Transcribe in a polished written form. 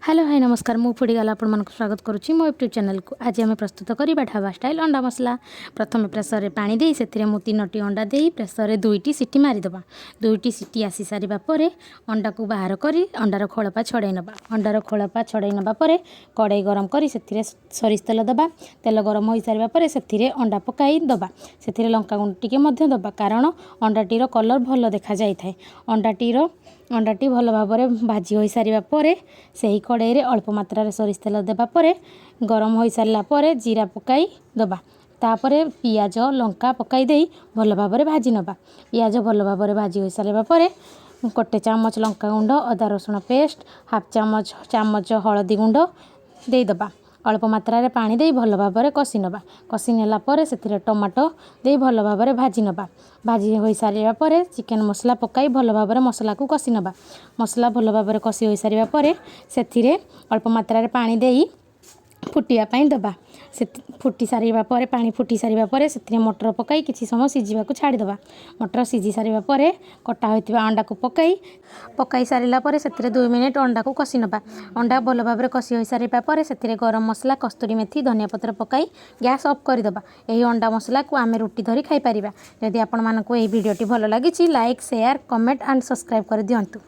Hello hi नमस्कार मु फुडीगला आपको स्वागत करुच्ची मो यूट्यूब चैनल को। आज आम प्रस्तुत करवा ढाबा स्टाइल अंडा मसला। प्रथम प्रेसर रे पानी दे से मु 3टी अंडा दे प्रेसर रे 2टी सीटी मारिदबा। 2टी सीटी आसी सारिबा परे अंडा को बाहर करी अंडार खोलपा छड़ाई नबा। अंडार खोलपा छड़ाई नबा परे कड़ाई गरम करी से सरिष तेल दबा। तेल गरम हो सारिबा परे से अंडा पकाई दबा। से लंका गुंड टिके मध्य दबा कारण अंडाटीर कलर भल देखा जाई थाए। अंडाटी भल भाव भाजी हो सारिबा परे सही कड़ाई रे अल्प मात्रा सरिष तेल देबा परे गरम हो सारा परे जीरा पकाई दबा। तापरे पियाज लंका पकाई देई भल भाव भाजी नबा। पियाज भल भाव भाजी हो सारा परे गोटे चामच लंका गुंड अदा रसुण पेस्ट हाफ चामच हलदी गुंड दे दबा। अल्प मात्रा रे पानी दे भल भाव कषि नबा। कषि नेला परे से टमाटो दे भल भाव भाजी नबा। भाजी हो सारा परे चिकेन मसला पकाई भल भाव मसला को कषि नबा। मसला भल भाव कषि हो सारा परे से अल्प मात्रा रे पानी दे फुटिया पाई दबा। से फुटी सारिबा परे पानी फुटी सारिबा परे से मटर पकाई किछि समय सिझिबा को छाड़ी दबा। मटर सिझी सारिबा परे कटा होइतिबा अंडा को पकाई सारिला परे से 2 मिनिट अंडा को कषि नबा। अंडा भल भाव कषि हो सारिबा परे से गरम मसला कस्तूरी मेथी धनिया पत्र पकाई गैस ऑफ कर दबा। एही अंडा मसला को आमे रोटी धरी खाई परिबा। यदि आपण मानको एही वीडियोटी भल लागिछि like share comment and subscribe कर दियंतु।